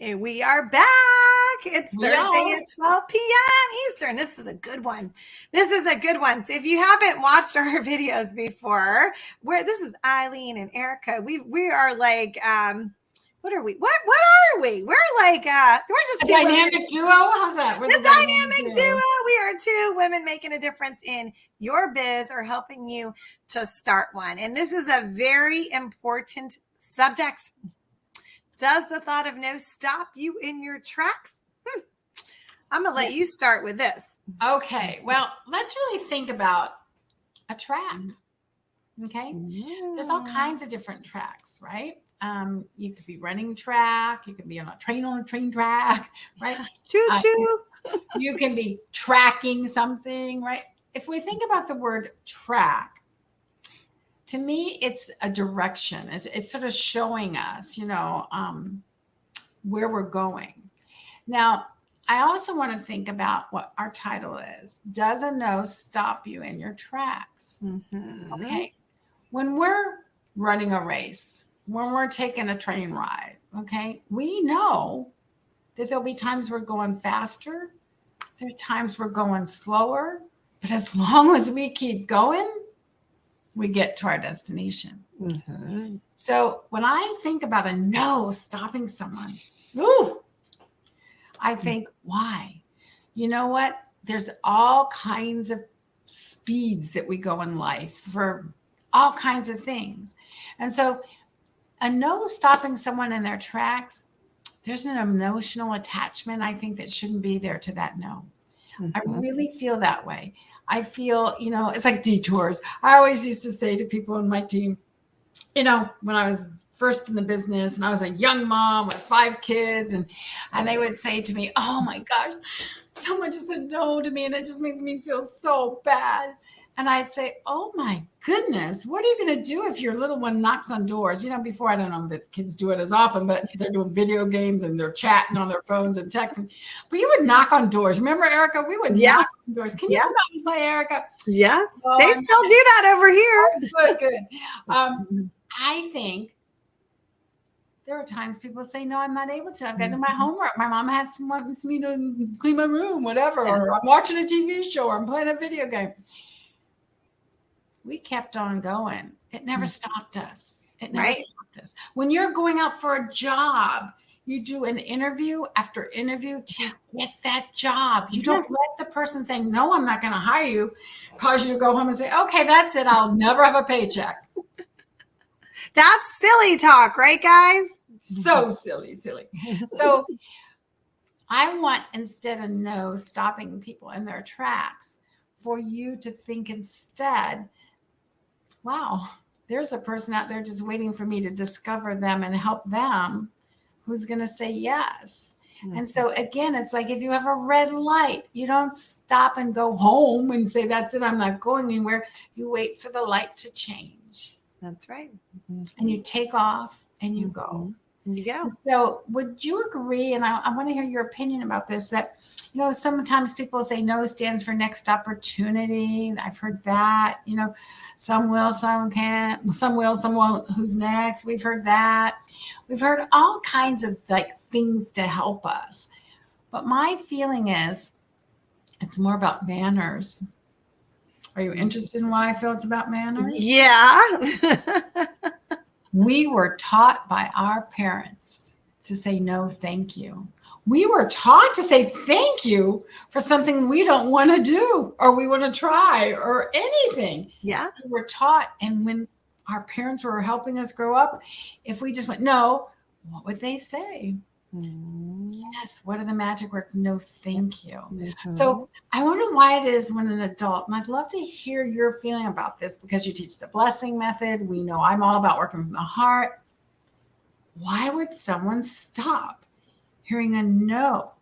And we are back. It's We Thursday are. at 12 p.m. Eastern. This is a good one. This is a good one. So if you haven't watched our videos before, this is Eileen and Erica. We are like what are we? What are we? We're like we're A just two women. dynamic duo? How's that? We're The the dynamic dynamic duo. duo. We are two women making a difference in your biz or helping you to start one. And this is a very important subject. Does the thought of no stop you in your tracks? I'm going to let you start with this. Okay. Well, let's really think about a track. Okay. There's all kinds of different tracks, right? You could be running track. You could be on a train track, right? Choo choo. You can be tracking something, right? If we think about the word track, to me, it's a direction. It's sort of showing us, where we're going. Now, I also want to think about what our title is. Does a no stop you in your tracks? Mm-hmm. Okay. When we're running a race, when we're taking a train ride, okay, we know that there'll be times we're going faster. There are times we're going slower. But as long as we keep going, we get to our destination. Mm-hmm. So when I think about a no stopping someone, ooh, I think, why? You know what? There's all kinds of speeds that we go in life for all kinds of things. And so a no stopping someone in their tracks, there's an emotional attachment, I think, that shouldn't be there to that no. Mm-hmm. I really feel that way. I feel, it's like detours. I always used to say to people in my team, when I was first in the business and I was a young mom with 5 kids, and they would say to me, oh my gosh, someone just said no to me and it just makes me feel so bad. And I'd say, oh my goodness, what are you going to do if your little one knocks on doors? Before, I don't know that kids do it as often, but they're doing video games and they're chatting on their phones and texting. But you would knock on doors. Remember, Erica? We would knock on doors. Can you come out and play, Erica? Yes. Well, they still do that over here. Good. I think there are times people say, no, I'm not able to. I've got to do my homework. My mom wants me to clean my room, whatever. Or I'm watching a TV show or I'm playing a video game. We kept on going. It never stopped us. It never stopped us. When you're going out for a job, you do an interview after interview to get that job. You don't let the person say, no, I'm not going to hire you, cause you to go home and say, okay, that's it. I'll never have a paycheck. That's silly talk, right, guys? So silly. So I want, instead of no stopping people in their tracks, for you to think instead, wow, there's a person out there just waiting for me to discover them and help them who's going to say yes. Mm-hmm. And so again, it's like if you have a red light, you don't stop and go home and say, that's it, I'm not going anywhere. You wait for the light to change. That's right. Mm-hmm. And you take off and you go. And you go. So would you agree, and I want to hear your opinion about this, that sometimes people say no stands for next opportunity. I've heard that, some will, some can't, some will, some won't, who's next. We've heard that. We've heard all kinds of things to help us. But my feeling is it's more about manners. Are you interested in why I feel it's about manners? Yeah. We were taught by our parents to say no, thank you. We were taught to say thank you for something we don't want to do or we want to try or anything. Yeah. We were taught. And when our parents were helping us grow up, if we just went, no, what would they say? Mm-hmm. Yes. What are the magic words? No, thank you. Mm-hmm. So I wonder why it is when an adult, and I'd love to hear your feeling about this because you teach the blessing method. We know I'm all about working from the heart. Why would someone stop hearing a no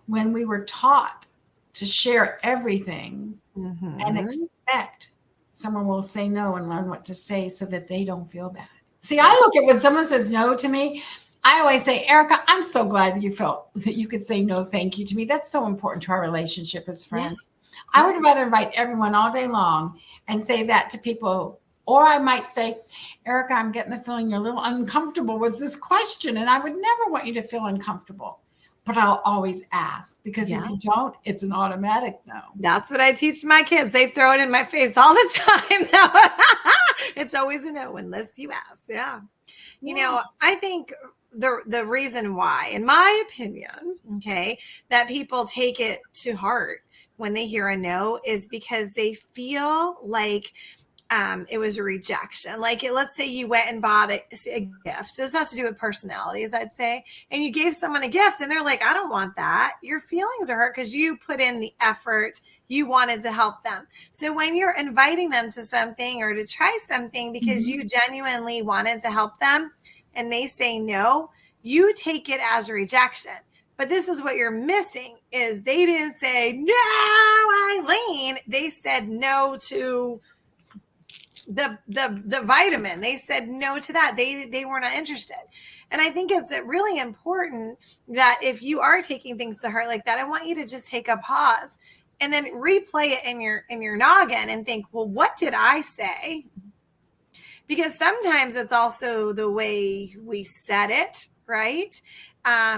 when we were taught to share everything and expect someone will say no and learn what to say so that they don't feel bad? See, I look at when someone says no to me, I always say, Erica, I'm so glad that you felt that you could say no, thank you to me. That's so important to our relationship as friends. Yes. I would rather invite everyone all day long and say that to people Or I might say, Erica, I'm getting the feeling you're a little uncomfortable with this question, and I would never want you to feel uncomfortable. But I'll always ask, because if Yeah. you don't, it's an automatic no. That's what I teach my kids. They throw it in my face all the time. It's always a no unless you ask. Yeah. You know, I think the reason why, in my opinion, okay, that people take it to heart when they hear a no is because they feel like it was a rejection. Like, let's say you went and bought a gift. This has to do with personalities, I'd say. And you gave someone a gift and they're like, I don't want that. Your feelings are hurt because you put in the effort. You wanted to help them. So when you're inviting them to something or to try something because you genuinely wanted to help them and they say no, you take it as rejection. But this is what you're missing is they didn't say, no, Eileen. They said no to the vitamin. They said no to that. They were not interested. And I think it's really important that if you are taking things to heart like that, I want you to just take a pause and then replay it in your noggin and think, well, what did I say? Because sometimes it's also the way we said it, right?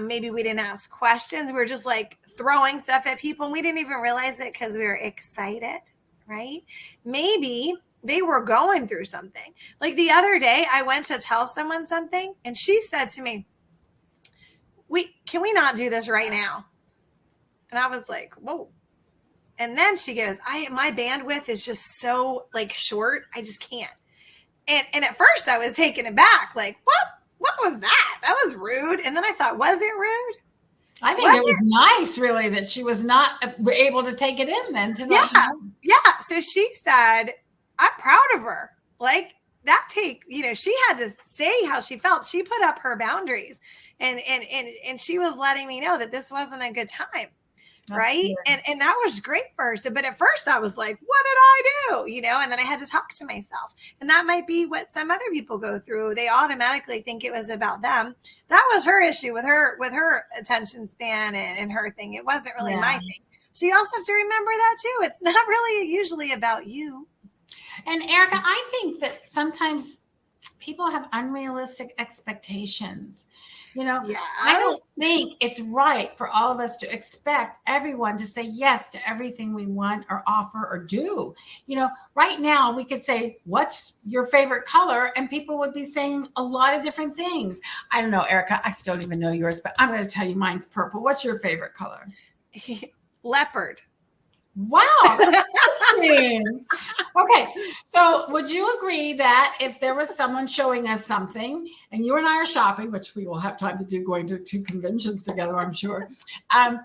Maybe we didn't ask questions. We were just like throwing stuff at people and we didn't even realize it because we were excited, right? Maybe they were going through something. Like the other day, I went to tell someone something and she said to me, can we not do this right now? And I was like, whoa. And then she goes, my bandwidth is just so like short. I just can't. And at first I was taken aback. Like, what was that? That was rude. And then I thought, was it rude? I think it was nice, really, that she was not able to take it in then. Yeah. So she said, I'm proud of her. Like that she had to say how she felt. She put up her boundaries and she was letting me know that this wasn't a good time. That's right. And that was great for her. So, but at first I was like, what did I do? And then I had to talk to myself. And that might be what some other people go through. They automatically think it was about them. That was her issue with her attention span and her thing. It wasn't really my thing. So you also have to remember that too. It's not really usually about you. And Erica, I think that sometimes people have unrealistic expectations. I don't think it's right for all of us to expect everyone to say yes to everything we want or offer or do. Right now we could say, what's your favorite color? And people would be saying a lot of different things. I don't know, Erica, I don't even know yours, but I'm going to tell you mine's purple. What's your favorite color? Leopard. Wow. Interesting. Okay. So would you agree that if there was someone showing us something and you and I are shopping, which we will have time to do going to 2 conventions together, I'm sure. I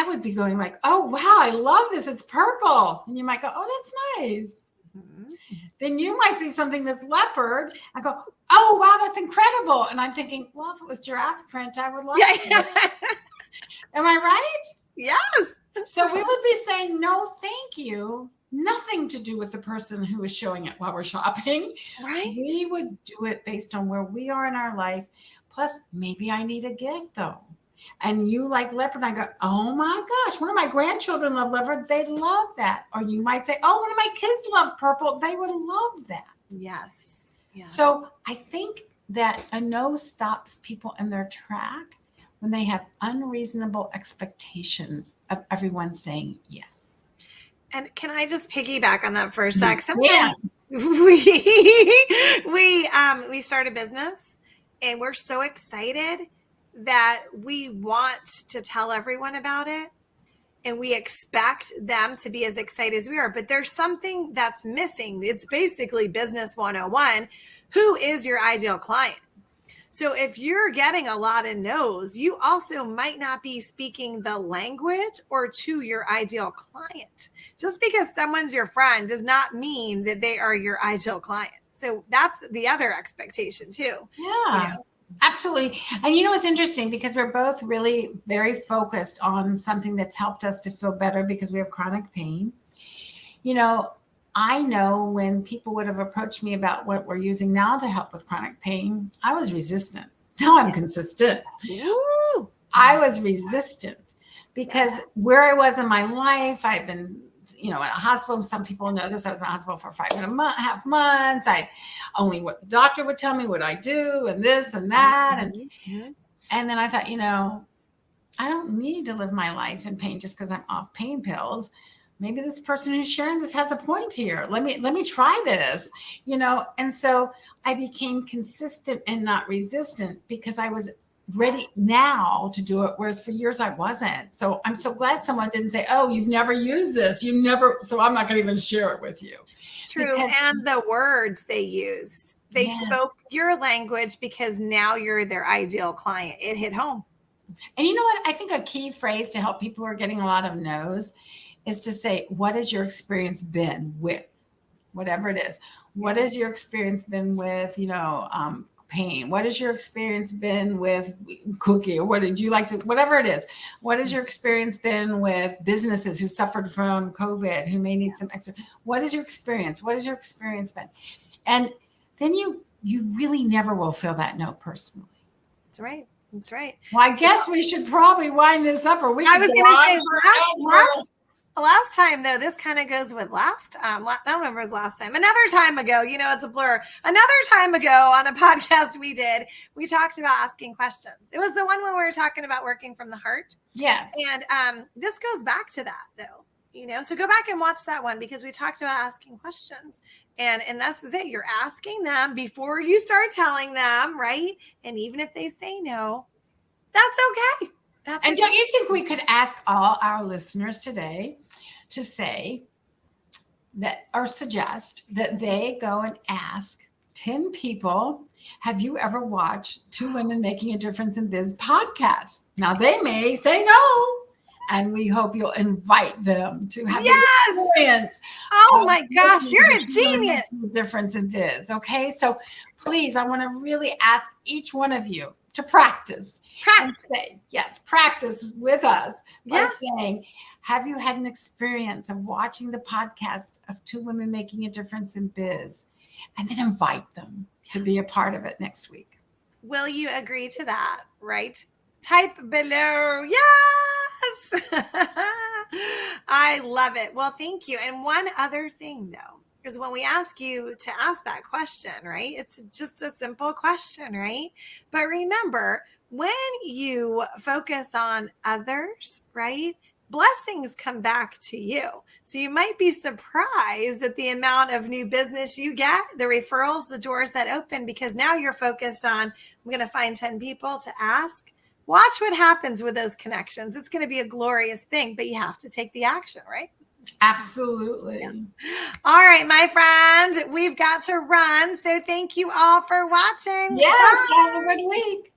would be going like, oh, wow, I love this. It's purple. And you might go, oh, that's nice. Mm-hmm. Then you might see something that's leopard. I go, oh, wow, that's incredible. And I'm thinking, well, if it was giraffe print, I would like it. Am I right? Yes. So we would be saying, no, thank you. Nothing to do with the person who is showing it while we're shopping. Right. We would do it based on where we are in our life. Plus, maybe I need a gift though. And you like leopard. And I go, oh my gosh, one of my grandchildren love leopard. They love that. Or you might say, oh, one of my kids love purple. They would love that. Yes. So I think that a no stops people in their track when they have unreasonable expectations of everyone saying yes. And can I just piggyback on that for a sec? Sometimes we start a business and we're so excited that we want to tell everyone about it. And we expect them to be as excited as we are. But there's something that's missing. It's basically business 101. Who is your ideal client? So if you're getting a lot of no's, you also might not be speaking the language or to your ideal client. Just because someone's your friend does not mean that they are your ideal client. So that's the other expectation too. Yeah, absolutely. And it's interesting because we're both really very focused on something that's helped us to feel better because we have chronic pain. I know when people would have approached me about what we're using now to help with chronic pain, I was resistant. Now I'm consistent. Ooh. I was resistant because where I was in my life, I've been in a hospital. Some people know this. I was in a hospital for 5.5 months. Only what the doctor would tell me what I do and this and that. And then I thought, I don't need to live my life in pain just because I'm off pain pills. Maybe this person who's sharing this has a point here. Let me try this, And so I became consistent and not resistant because I was ready now to do it. Whereas for years I wasn't. So I'm so glad someone didn't say, oh, you've never used this. So I'm not going to even share it with you. True. And the words they used, they spoke your language because now you're their ideal client. It hit home. And you know what? I think a key phrase to help people who are getting a lot of no's is to say, what has your experience been with whatever it is? What has your experience been with, pain? What has your experience been with cooking? Or what did you like to, whatever it is? What has your experience been with businesses who suffered from COVID, who may need some extra? What is your experience? What has your experience been? And then you really never will feel that no personally. That's right. That's right. Well, I guess we should probably wind this up, or we I was going to say last time, though, this kind of goes with last. I don't remember it was last time. Another time ago, it's a blur. Another time ago on a podcast we talked about asking questions. It was the one when we were talking about working from the heart. Yes. And this goes back to that, though. So go back and watch that one because we talked about asking questions. And that's it. You're asking them before you start telling them, right? And even if they say no, that's okay. And don't you think we could ask all our listeners today to say that, or suggest that they go and ask 10 people, have you ever watched Two Women Making a Difference in Biz podcast? Now they may say no, and we hope you'll invite them to have the experience. Oh my gosh, you're a genius. Difference in biz. Okay. So please, I want to really ask each one of you to practice. And say, practice with us by saying, have you had an experience of watching the podcast of Two Women Making a Difference in Biz? And then invite them to be a part of it next week. Will you agree to that? Right? Type below. Yes. I love it. Well, thank you. And one other thing, though, is when we ask you to ask that question, right? It's just a simple question, right? But remember, when you focus on others, right, blessings come back to you. So you might be surprised at the amount of new business you get, the referrals, the doors that open, because now you're focused on, I'm going to find 10 people to ask. Watch what happens with those connections. It's going to be a glorious thing, but you have to take the action, right? Absolutely. Yeah. All right, my friend, we've got to run. So thank you all for watching. Yes, have a good week.